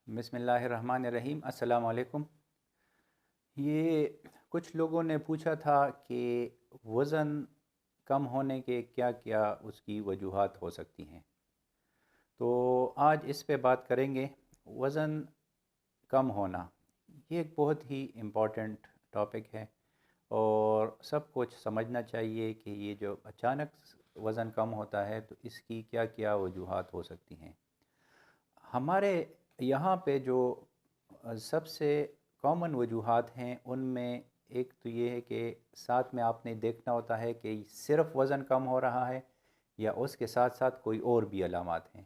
بسم اللہ الرحمن الرحیم۔ السلام علیکم۔ یہ کچھ لوگوں نے پوچھا تھا کہ وزن کم ہونے کے کیا کیا اس کی وجوہات ہو سکتی ہیں، تو آج اس پہ بات کریں گے۔ وزن کم ہونا یہ ایک بہت ہی امپورٹنٹ ٹاپک ہے، اور سب کچھ سمجھنا چاہیے کہ یہ جو اچانک وزن کم ہوتا ہے تو اس کی کیا کیا وجوہات ہو سکتی ہیں۔ ہمارے یہاں پہ جو سب سے کامن وجوہات ہیں ان میں ایک تو یہ ہے کہ ساتھ میں آپ نے دیکھنا ہوتا ہے کہ صرف وزن کم ہو رہا ہے یا اس کے ساتھ ساتھ کوئی اور بھی علامات ہیں۔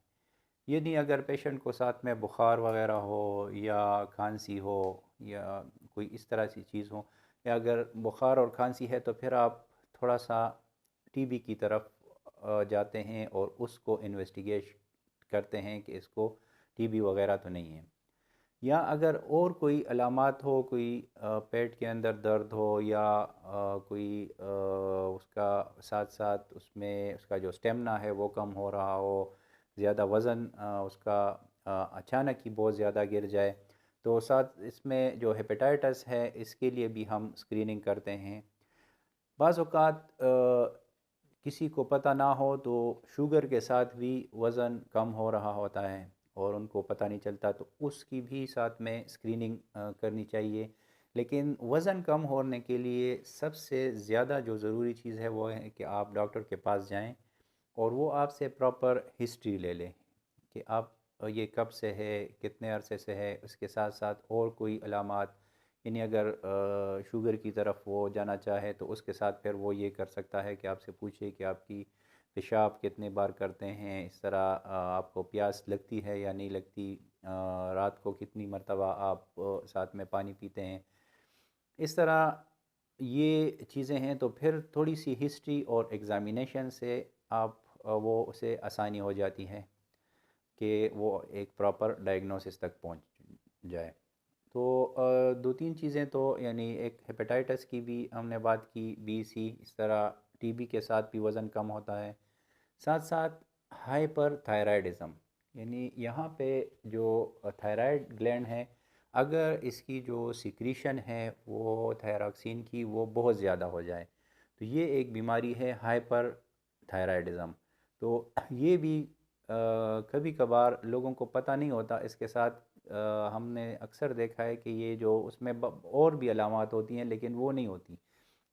یہ نہیں اگر پیشنٹ کو ساتھ میں بخار وغیرہ ہو یا کھانسی ہو یا کوئی اس طرح سی چیز ہو، یا اگر بخار اور کھانسی ہے تو پھر آپ تھوڑا سا ٹی بی کی طرف جاتے ہیں اور اس کو انویسٹیگیٹ کرتے ہیں کہ اس کو ٹی بی وغیرہ تو نہیں ہے۔ یا اگر اور کوئی علامات ہو، کوئی پیٹ کے اندر درد ہو یا کوئی اس کا ساتھ ساتھ اس میں اس کا جو اسٹیمنا ہے وہ کم ہو رہا ہو، زیادہ وزن اس کا اچانک ہی بہت زیادہ گر جائے، تو ساتھ اس میں جو ہیپیٹائٹس ہے اس کے لیے بھی ہم اسکریننگ کرتے ہیں۔ بعض اوقات کسی کو پتہ نہ ہو تو شوگر کے ساتھ بھی وزن کم ہو رہا ہوتا ہے اور ان کو پتہ نہیں چلتا، تو اس کی بھی ساتھ میں اسکریننگ کرنی چاہیے۔ لیکن وزن کم ہونے کے لیے سب سے زیادہ جو ضروری چیز ہے وہ ہے کہ آپ ڈاکٹر کے پاس جائیں اور وہ آپ سے پراپر ہسٹری لے لیں کہ آپ یہ کب سے ہے، کتنے عرصے سے ہے، اس کے ساتھ ساتھ اور کوئی علامات، یعنی اگر شوگر کی طرف وہ جانا چاہے تو اس کے ساتھ پھر وہ یہ کر سکتا ہے کہ آپ سے پوچھے کہ آپ کی پیشاب کتنے بار کرتے ہیں، اس طرح آپ کو پیاس لگتی ہے یا نہیں لگتی، رات کو کتنی مرتبہ آپ ساتھ میں پانی پیتے ہیں، اس طرح یہ چیزیں ہیں۔ تو پھر تھوڑی سی ہسٹری اور ایگزامینیشن سے آپ وہ اسے آسانی ہو جاتی ہے کہ وہ ایک پراپر ڈائگنوسس تک پہنچ جائے۔ تو دو تین چیزیں تو یعنی ایک ہیپیٹائٹس کی بھی ہم نے بات کی، بی سی، اس طرح ٹی بی کے ساتھ بھی وزن کم ہوتا ہے۔ ساتھ ساتھ ہائپر تھائرائڈزم، یعنی یہاں پہ جو تھائرائڈ گلینڈ ہے، اگر اس کی جو سیکریشن ہے وہ تھائراکسین کی وہ بہت زیادہ ہو جائے تو یہ ایک بیماری ہے ہائپر تھائرائڈزم۔ تو یہ بھی کبھی کبھار لوگوں کو پتہ نہیں ہوتا، اس کے ساتھ ہم نے اکثر دیکھا ہے کہ یہ جو اس میں اور بھی علامات ہوتی ہیں لیکن وہ نہیں ہوتی،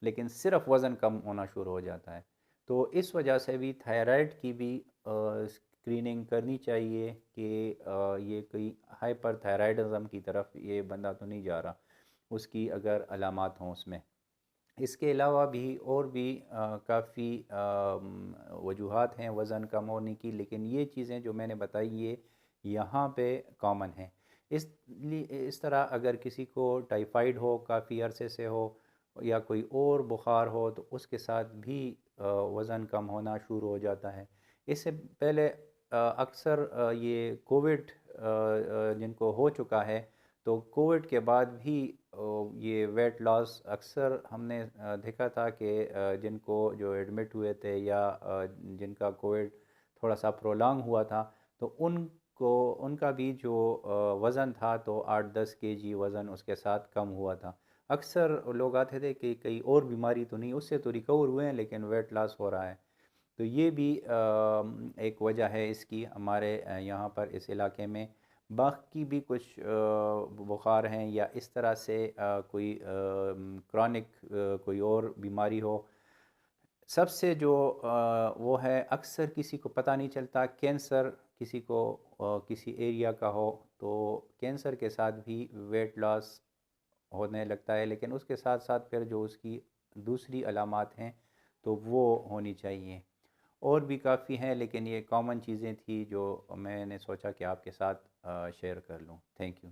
لیکن صرف وزن کم ہونا شروع ہو جاتا ہے۔ تو اس وجہ سے بھی تھائرائڈ کی بھی اسکریننگ کرنی چاہیے کہ یہ کوئی ہائپر تھائرائڈزم کی طرف یہ بندہ تو نہیں جا رہا، اس کی اگر علامات ہوں اس میں۔ اس کے علاوہ بھی اور بھی کافی وجوہات ہیں وزن کم ہونے کی، لیکن یہ چیزیں جو میں نے بتائی یہ یہاں پہ کامن ہیں۔ اس طرح اگر کسی کو ٹائیفائیڈ ہو، کافی عرصے سے ہو، یا کوئی اور بخار ہو تو اس کے ساتھ بھی وزن کم ہونا شروع ہو جاتا ہے۔ اس سے پہلے اکثر یہ کووڈ جن کو ہو چکا ہے تو کووڈ کے بعد بھی یہ ویٹ لاس اکثر ہم نے دیکھا تھا کہ جن کو جو ایڈمٹ ہوئے تھے یا جن کا کووڈ تھوڑا سا پرولانگ ہوا تھا تو ان کا بھی جو وزن تھا تو 8-10 کے جی وزن اس کے ساتھ کم ہوا تھا۔ اکثر لوگ آتے تھے کہ کئی اور بیماری تو نہیں، اس سے تو ریکور ہوئے ہیں لیکن ویٹ لاس ہو رہا ہے، تو یہ بھی ایک وجہ ہے اس کی ہمارے یہاں پر اس علاقے میں۔ باقی بھی کچھ بخار ہیں یا اس طرح سے کوئی کرونک کوئی اور بیماری ہو، سب سے جو وہ ہے اکثر کسی کو پتہ نہیں چلتا، کینسر کسی کو کسی ایریا کا ہو تو کینسر کے ساتھ بھی ویٹ لاس ہونے لگتا ہے، لیکن اس کے ساتھ ساتھ پھر جو اس کی دوسری علامات ہیں تو وہ ہونی چاہیے۔ اور بھی کافی ہیں لیکن یہ کامن چیزیں تھیں جو میں نے سوچا کہ آپ کے ساتھ شیئر کر لوں۔ Thank you.